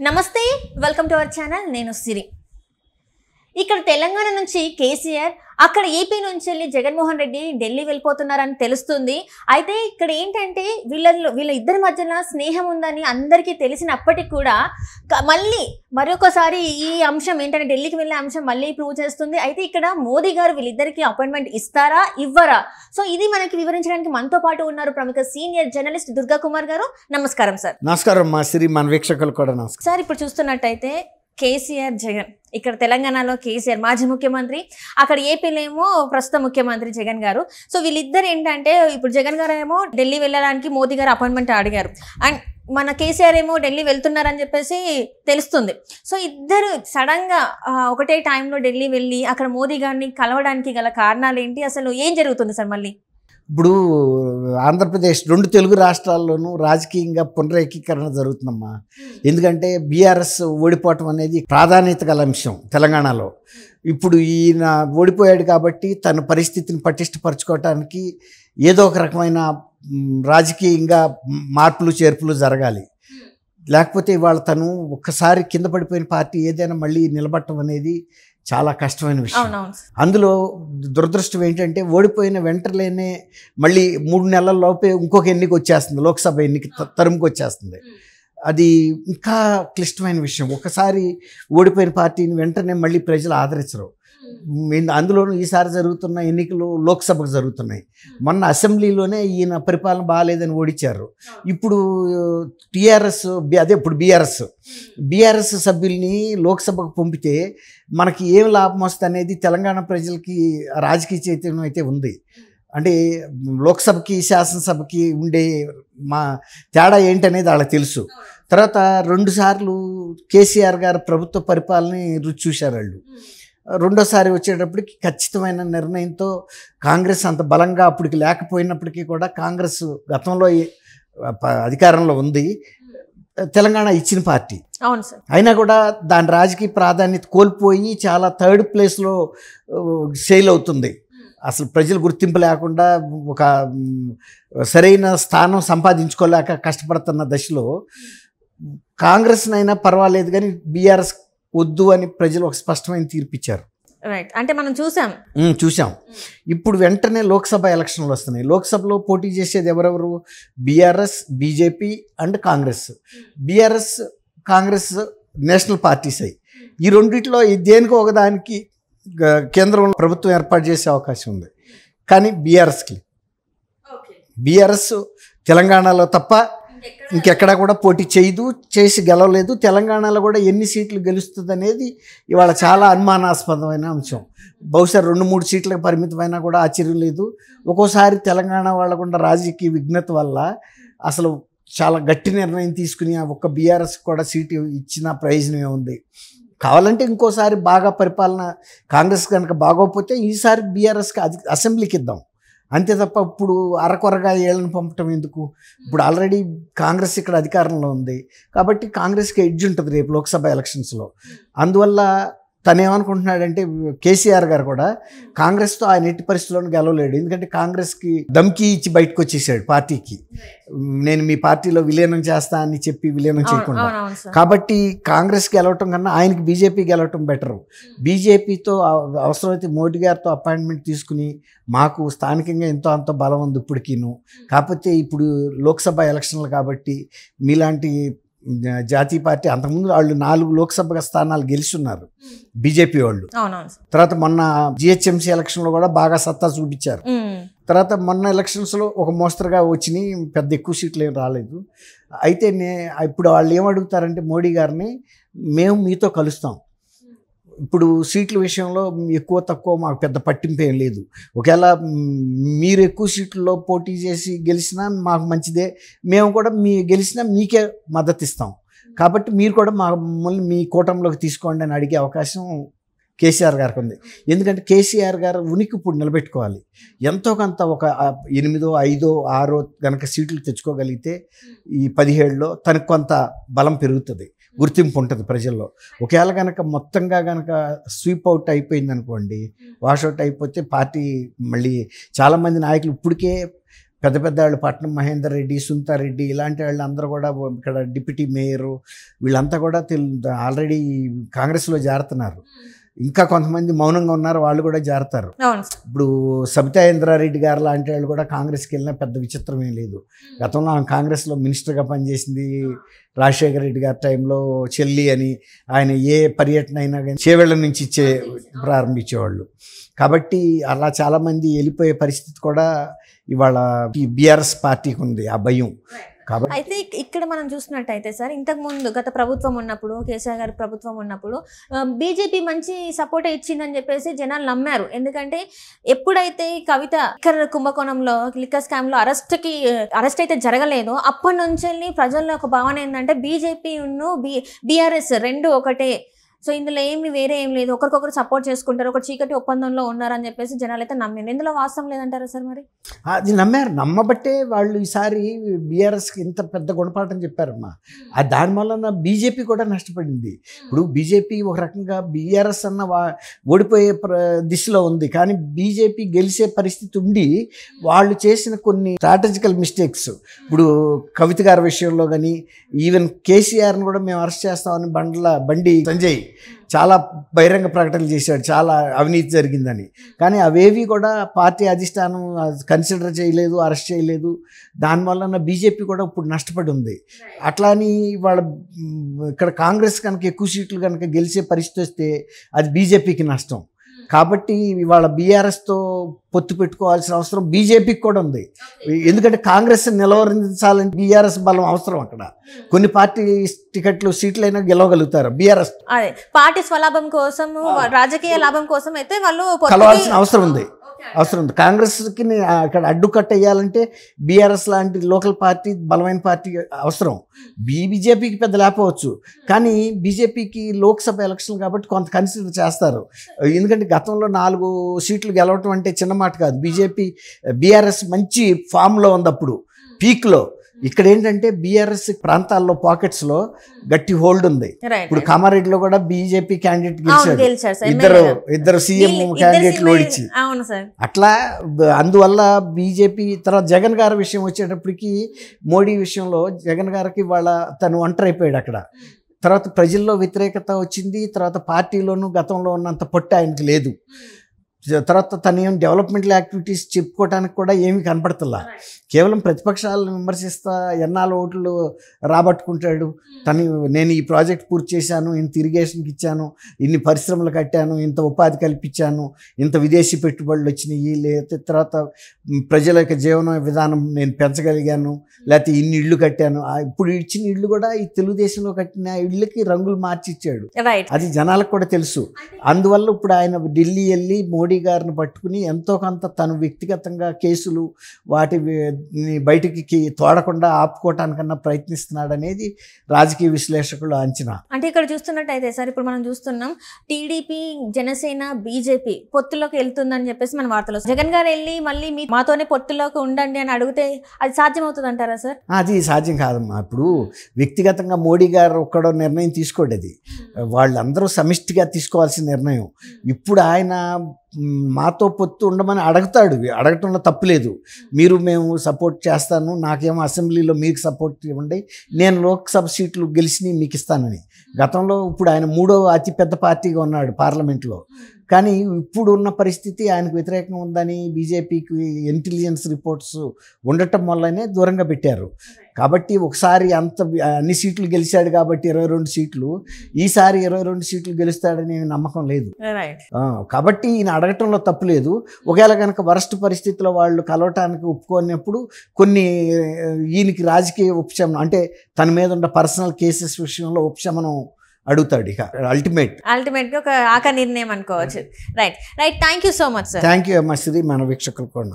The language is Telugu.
నమస్తే వెల్కమ్ టు అవర్ ఛానల్ నేను సిరి ఇక్కడ తెలంగాణ నుంచి కేసీఆర్ అక్కడ ఏపీ నుంచి వెళ్ళి జగన్మోహన్ రెడ్డి ఢిల్లీ వెళ్ళిపోతున్నారని తెలుస్తుంది అయితే ఇక్కడ ఏంటంటే వీళ్ళ ఇద్దరి మధ్యన స్నేహం ఉందని అందరికీ తెలిసినప్పటికీ కూడా మళ్ళీ మరొకసారి ఈ అంశం ఏంటంటే ఢిల్లీకి వెళ్ళే అంశం మళ్ళీ ప్రూవ్ చేస్తుంది అయితే ఇక్కడ మోదీ గారు వీళ్ళిద్దరికి అపాయింట్మెంట్ ఇస్తారా ఇవ్వరా సో ఇది మనకి వివరించడానికి మనతో పాటు ఉన్నారు ప్రముఖ సీనియర్ జర్నలిస్ట్ దుర్గా కుమార్ గారు నమస్కారం సార్ నమస్కారం మా సిరి మన వీక్షకులు కూడా నమస్కారం సార్ ఇప్పుడు చూస్తున్నట్టయితే కేసీఆర్ జగన్ ఇక్కడ తెలంగాణలో కేసీఆర్ మాజీ ముఖ్యమంత్రి అక్కడ ఏపీలో ఏమో ప్రస్తుత ముఖ్యమంత్రి జగన్ గారు సో వీళ్ళిద్దరు ఏంటంటే ఇప్పుడు జగన్ గారు ఏమో ఢిల్లీ వెళ్ళడానికి మోదీ గారు అపాయింట్మెంట్ అడిగారు అండ్ మన కేసీఆర్ ఏమో ఢిల్లీ వెళ్తున్నారని చెప్పేసి తెలుస్తుంది సో ఇద్దరు సడన్ గా ఒకటే టైంలో ఢిల్లీ వెళ్ళి అక్కడ మోదీ గారిని కలవడానికి గల కారణాలు ఏంటి అసలు ఏం జరుగుతుంది సార్ మళ్ళీ ఇప్పుడు ఆంధ్రప్రదేశ్ రెండు తెలుగు రాష్ట్రాల్లోనూ రాజకీయంగా పునరేకీకరణ జరుగుతుందమ్మా ఎందుకంటే బీఆర్ఎస్ ఓడిపోవటం అనేది ప్రాధాన్యత గల అంశం తెలంగాణలో ఇప్పుడు ఈయన ఓడిపోయాడు కాబట్టి తన పరిస్థితిని పటిష్టపరచుకోవటానికి ఏదో ఒక రకమైన రాజకీయంగా మార్పులు చేర్పులు జరగాలి లేకపోతే ఇవాళ తను ఒక్కసారి కింద పడిపోయిన పార్టీ ఏదైనా మళ్ళీ నిలబడటం అనేది చాలా కష్టమైన విషయం అందులో దురదృష్టం ఏంటంటే ఓడిపోయిన వెంటనే మళ్ళీ 3 నెలల లోపే ఇంకొక ఎన్నిక వచ్చేస్తుంది లోక్సభ ఎన్నిక తరుముకు వచ్చేస్తుంది అది ఇంకా క్లిష్టమైన విషయం ఒకసారి ఓడిపోయిన పార్టీని వెంటనే మళ్ళీ ప్రజలు ఆదరించరు అందులోనూ ఈసారి జరుగుతున్న ఎన్నికలు లోక్సభకు జరుగుతున్నాయి మొన్న అసెంబ్లీలోనే ఈయన పరిపాలన బాగాలేదని ఓడించారు ఇప్పుడు టీఆర్ఎస్ ఇప్పుడు బీఆర్ఎస్ సభ్యుల్ని లోక్సభకు పంపితే మనకి ఏం లాభం వస్తుంది అనేది తెలంగాణ ప్రజలకి రాజకీయ చైతన్యం అయితే ఉంది అంటే లోక్సభకి శాసనసభకి ఉండే మా తేడా ఏంటనేది వాళ్ళకి తెలుసు తర్వాత 2 సార్లు కేసీఆర్ గారు ప్రభుత్వ పరిపాలనని రుచి చూశారు వాళ్ళు రెండోసారి వచ్చేటప్పటికి ఖచ్చితమైన నిర్ణయంతో కాంగ్రెస్ అంత బలంగా అప్పటికి లేకపోయినప్పటికీ కూడా కాంగ్రెస్ గతంలో అధికారంలో ఉంది తెలంగాణ ఇచ్చిన పార్టీ అవును సార్ అయినా కూడా దాని రాజకీయ ప్రాధాన్యత కోల్పోయి చాలా 3rd ప్లేస్లో సేల్ అవుతుంది అసలు ప్రజలు గుర్తింపు లేకుండా ఒక సరైన స్థానం సంపాదించుకోలేక కష్టపడుతున్న దశలో కాంగ్రెస్నైనా పర్వాలేదు కానీ బీఆర్ఎస్ వద్దు అని ప్రజలు ఒక స్పష్టమైన తీర్పు ఇచ్చారు రైట్ అంటే మనం చూసాం ఇప్పుడు వెంటనే లోక్సభ ఎలక్షన్లు వస్తున్నాయి లోక్సభలో పోటీ చేసేది ఎవరెవరు BRS BJP and Congress BRS Congress national parties అయ్యి ఈ రెండిట్లో దేనికో ఒకదానికి కేంద్రంలో ప్రభుత్వం ఏర్పాటు చేసే అవకాశం ఉంది కానీ బీఆర్ఎస్ తెలంగాణలో తప్ప ఇంకెక్కడా కూడా పోటీ చేసి గెలవలేదు తెలంగాణలో కూడా ఎన్ని సీట్లు గెలుస్తుంది అనేది ఇవాళ చాలా అనుమానాస్పదమైన అంశం బహుశా 2-3 సీట్లకు పరిమితమైనా కూడా ఆశ్చర్యం లేదు ఒక్కోసారి తెలంగాణ వాళ్ళకుండా రాజకీయ విఘ్నత వల్ల అసలు చాలా గట్టి నిర్ణయం తీసుకుని ఒక్క బీఆర్ఎస్ కూడా సీటు ఇచ్చిన ప్రయోజనమే ఉంది కావాలంటే ఇంకోసారి బాగా పరిపాలన కాంగ్రెస్ కనుక బాగోకపోతే ఈసారి బీఆర్ఎస్కి అసెంబ్లీకి ఇద్దాం అంతే తప్ప ఇప్పుడు అరకొరగా ఏళ్ళని పంపటం ఎందుకు ఇప్పుడు ఆల్రెడీ కాంగ్రెస్ ఇక్కడ అధికారంలో ఉంది కాబట్టి కాంగ్రెస్కి ఎడ్జ్ ఉంటుంది రేపు లోక్సభ ఎలక్షన్స్లో అందువల్ల తను ఏమనుకుంటున్నాడంటే కేసీఆర్ గారు కూడా కాంగ్రెస్తో ఆయన ఎట్టి పరిస్థితుల్లోనూ గెలవలేడు ఎందుకంటే కాంగ్రెస్కి ధమ్కీ ఇచ్చి బయటకు వచ్చేసాడు పార్టీకి నేను మీ పార్టీలో విలీనం చేస్తా అని చెప్పి విలీనం చేయకుండా కాబట్టి కాంగ్రెస్ గెలవటం కన్నా ఆయనకి బీజేపీ గెలవటం బెటరు బీజేపీతో అవసరమైతే మోడీ గారితో అపాయింట్మెంట్ తీసుకుని మాకు స్థానికంగా ఎంతో అంత బలం ఉంది ఇప్పటికీను కాకపోతే ఇప్పుడు లోక్సభ ఎలక్షన్లు కాబట్టి మీలాంటి జాతీయ పార్టీ అంతకుముందు వాళ్ళు 4 లోక్సభ స్థానాలు గెలుచున్నారు బీజేపీ వాళ్ళు తర్వాత మొన్న జిహెచ్ఎంసీ ఎలక్షన్లో కూడా బాగా సత్తా చూపించారు తర్వాత మొన్న ఎలక్షన్స్లో ఒక మోస్తరుగా వచ్చినాయి పెద్ద ఎక్కువ సీట్లు ఏం రాలేదు అయితే ఇప్పుడు వాళ్ళు ఏమడుగుతారంటే మోడీ గారిని మేము మీతో కలుస్తాం ఇప్పుడు సీట్ల విషయంలో ఎక్కువ తక్కువ మాకు పెద్ద పట్టింపు ఏం లేదు ఒకవేళ మీరు ఎక్కువ సీట్లలో పోటీ చేసి గెలిచినా మాకు మంచిదే మేము కూడా గెలిచినా మీకే మద్దతు ఇస్తాం కాబట్టి మీరు కూడా మమ్మల్ని మీ కూటమిలోకి తీసుకోండి అని అడిగే అవకాశం కేసీఆర్ గారికి ఉంది ఎందుకంటే కేసీఆర్ గారు ఉనికి ఇప్పుడు నిలబెట్టుకోవాలి ఎంతో కొంత ఒక 8, 5, 6 కనుక సీట్లు తెచ్చుకోగలిగితే ఈ 17లో తనకు కొంత బలం పెరుగుతుంది గుర్తింపు ఉంటుంది ప్రజల్లో ఒకవేళ కనుక మొత్తంగా కనుక స్వీప్ అవుట్ అయిపోయింది అనుకోండి వాషౌట్ అయిపోతే పార్టీ మళ్ళీ చాలామంది నాయకులు ఇప్పటికే పెద్ద పెద్ద వాళ్ళు పట్నం మహేందర్ రెడ్డి, సునీతారెడ్డి ఇలాంటి వాళ్ళు అందరూ కూడా ఇక్కడ డిప్యూటీ మేయరు వీళ్ళంతా కూడా ఆల్రెడీ కాంగ్రెస్లో చేరుతున్నారు. ఇంకా కొంతమంది మౌనంగా ఉన్నారు, వాళ్ళు కూడా చేరతారు. ఇప్పుడు సబితా ఇంద్రారెడ్డి గారు లాంటి వాళ్ళు కూడా కాంగ్రెస్కి వెళ్ళినా పెద్ద విచిత్రం ఏం లేదు. గతంలో ఆమె కాంగ్రెస్లో మినిస్టర్గా పనిచేసింది. రాజశేఖర రెడ్డి గారి టైంలో చెల్లి అని ఆయన ఏ పర్యటన అయినా కానీ చేవేళ్ల నుంచి ప్రారంభించేవాళ్ళు. కాబట్టి అలా చాలామంది వెళ్ళిపోయే పరిస్థితి కూడా ఇవాళ ఈ బీఆర్ఎస్ పార్టీకి ఉంది, ఆ భయం. అయితే ఇక్కడ మనం చూసినట్టయితే సార్, ఇంతకు ముందు గత ప్రభుత్వం ఉన్నప్పుడు, కేసీఆర్ గారి ప్రభుత్వం ఉన్నప్పుడు బీజేపీ మంచి సపోర్ట్ ఇచ్చిందని చెప్పేసి జనాలు నమ్మారు. ఎందుకంటే ఎప్పుడైతే కవిత లిక్కర్ కుంభకోణంలో, లిక్కర్ స్కామ్ లో అరెస్ట్ అయితే జరగలేదో అప్పటి నుంచి ప్రజల్లో ఒక భావన ఏంటంటే బీజేపీ బీఆర్ఎస్ రెండు ఒకటే, సో ఇందులో వేరే ఏం లేదు, ఒకరికొకరు సపోర్ట్ చేసుకుంటారు, ఒక చీకటి ఒప్పందంలో ఉన్నారని చెప్పేసి జనాలు అయితే నమ్మారు. ఇందులో వాస్తవం లేదంటారా సార్? మరి అది నమ్మారు, నమ్మబట్టే వాళ్ళు ఈసారి బీఆర్ఎస్కి ఇంత పెద్ద గుణపాఠం చెప్పారమ్మా. దాని వలన బీజేపీ కూడా నష్టపడింది. ఇప్పుడు బీజేపీ ఒక రకంగా బీఆర్ఎస్ అన్న ఓడిపోయే దిశలో ఉంది, కానీ బీజేపీ గెలిచే పరిస్థితి ఉండి వాళ్ళు చేసిన కొన్ని స్ట్రాటజికల్ మిస్టేక్స్, ఇప్పుడు కవిత గారి విషయంలో కానీ ఈవెన్ కేసీఆర్ని కూడా మేము అరెస్ట్ చేస్తామని బండి సంజయ్ చాలా బహిరంగ ప్రకటనలు చేశాడు, చాలా అవినీతి జరిగిందని. కానీ అవేవి కూడా పార్టీ అధిష్టానం కన్సిడర్ చేయలేదు, అరెస్ట్ చేయలేదు. దానివల్ల బీజేపీ కూడా ఇప్పుడు నష్టపడి ఉంది. అట్లాని వాళ్ళ ఇక్కడ కాంగ్రెస్ కనుక ఎక్కువ సీట్లు కనుక గెలిచే పరిస్థితి వస్తే అది బీజేపీకి నష్టం. కాబట్టి ఇవాళ బీఆర్ఎస్తో పొత్తు పెట్టుకోవాల్సిన అవసరం బీజేపీకి కూడా ఉంది. ఎందుకంటే కాంగ్రెస్ నిలవరించాలంటే బీఆర్ఎస్ బలం అవసరం. అక్కడ కొన్ని పార్టీ టికెట్లు సీట్లైనా గెలవగలుగుతారు బీఆర్ఎస్. అదే పార్టీ స్వలాభం కోసం, రాజకీయ లాభం కోసం అయితే వాళ్ళు కలవాల్సిన అవసరం ఉంది. కాంగ్రెస్కి అక్కడ అడ్డుకట్ట వేయాలంటే బీఆర్ఎస్ లాంటి లోకల్ పార్టీ, బలమైన పార్టీ అవసరం. బీజేపీకి పెద్ద లేకపోవచ్చు, కానీ బీజేపీకి లోక్సభ ఎలక్షన్ కాబట్టి కొంత కన్సిడర్ చేస్తారు. ఎందుకంటే గతంలో 4 సీట్లు గెలవటం అంటే చిన్న మాట కాదు. బీఆర్ఎస్ మంచి ఫామ్లో ఉంది అప్పుడు, పీక్లో. ఇక్కడ ఏంటంటే బీఆర్ఎస్ ప్రాంతాల్లో పాకెట్స్లో గట్టి హోల్డ్ ఉంది. ఇప్పుడు కామారెడ్డిలో కూడా బీజేపీ క్యాండిడేట్ గెలిచాడు, ఇద్దరు సీఎం క్యాండిడేట్లు ఓడించి. అట్లా అందువల్ల బీజేపీ తర్వాత జగన్ గారి విషయం వచ్చేటప్పటికి, మోడీ విషయంలో జగన్ గారికి తను ఒంటరి అయిపోయాడు అక్కడ. తర్వాత ప్రజల్లో వ్యతిరేకత వచ్చింది. తర్వాత పార్టీలోనూ గతంలో ఉన్నంత పట్టు ఆయనకి లేదు. తర్వాత తను ఏం డెవలప్మెంటల్ యాక్టివిటీస్ చెప్పుకోవడానికి కూడా ఏమీ కనపడుతుందా. కేవలం ప్రతిపక్షాలను విమర్శిస్తా ఎన్నాళ్ళు ఓట్లు రాబట్టుకుంటాడు. నేను ఈ ప్రాజెక్ట్ పూర్తి చేశాను, ఇంత ఇరిగేషన్కి ఇచ్చాను, ఇన్ని పరిశ్రమలు కట్టాను, ఇంత ఉపాధి కల్పించాను, ఇంత విదేశీ పెట్టుబడులు వచ్చినాయి, లేకపోతే తర్వాత ప్రజల యొక్క జీవన విధానం నేను పెంచగలిగాను, లేకపోతే ఇన్ని ఇళ్ళు కట్టాను. ఇప్పుడు ఇచ్చిన ఇళ్ళు కూడా ఈ తెలుగుదేశంలో కట్టిన ఇళ్ళకి రంగులు మార్చి ఇచ్చాడు. అది జనాలకు కూడా తెలుసు. అందువల్ల ఇప్పుడు ఆయన ఢిల్లీ వెళ్ళి మోడీ గారిని పట్టుకుని ఎంతో కొంత తను వ్యక్తిగతంగా కేసులు వాటి బయటికి తోడకుండా ఆపుకోవటానికన్నా ప్రయత్నిస్తున్నాడు అనేది రాజకీయ విశ్లేషకులు అంచనా. అంటే ఇక్కడ చూస్తున్నట్టయితే సార్, ఇప్పుడు మనం చూస్తున్నాం టీడీపీ, జనసేన, బీజేపీ పొత్తులోకి వెళ్తుందని చెప్పేసి మన వార్తలు. జగన్ గారు వెళ్ళి మళ్ళీ మాతోనే పొత్తులోకి ఉండండి అని అడిగితే అది సాధ్యమవుతుంది అంటారా సార్? అది సాధ్యం కాదమ్మా. ఇప్పుడు వ్యక్తిగతంగా మోడీ గారు ఒక్కడో నిర్ణయం తీసుకోండి, అది వాళ్ళందరూ సమిష్టిగా తీసుకోవాల్సిన నిర్ణయం. ఇప్పుడు ఆయన మాతో పొత్తు ఉండమని అడగటంలో తప్పులేదు. మేము సపోర్ట్ చేస్తాను, నాకేమో అసెంబ్లీలో మీకు సపోర్ట్ ఇవ్వండి, నేను లోక్సభ సీట్లు గెలిచి మీకు ఇస్తానని. గతంలో ఇప్పుడు ఆయన 3వ అతిపెద్ద పార్టీగా ఉన్నాడు పార్లమెంట్లో. కానీ ఇప్పుడు ఉన్న పరిస్థితి ఆయనకు వ్యతిరేకంగా ఉందని బీజేపీకి ఇంటెలిజెన్స్ రిపోర్ట్స్ ఉండటం వల్లనే దూరంగా పెట్టారు. కాబట్టి ఒకసారి అన్ని సీట్లు గెలిచాడు కాబట్టి 22 సీట్లు, ఈసారి 22 సీట్లు గెలుస్తాడని నమ్మకం లేదు. కాబట్టి ఈయన అడగటంలో తప్పు లేదు. ఒకవేళ కనుక వరస్ట్ పరిస్థితిలో వాళ్ళు కలవటానికి ఒప్పుకోనప్పుడు కొన్ని ఈయనకి రాజకీయ ఉపశమనం, అంటే తన మీద ఉన్న పర్సనల్ కేసెస్ విషయంలో ఉపశమనం అడుగుతాడు. ఇక అల్టిమేట్గా ఒక ఆఖరి నిర్ణయం అనుకోవచ్చు. Right. Thank you so much sir. Thank you అమ్మా శ్రీ. మన వీక్షకులు కూడా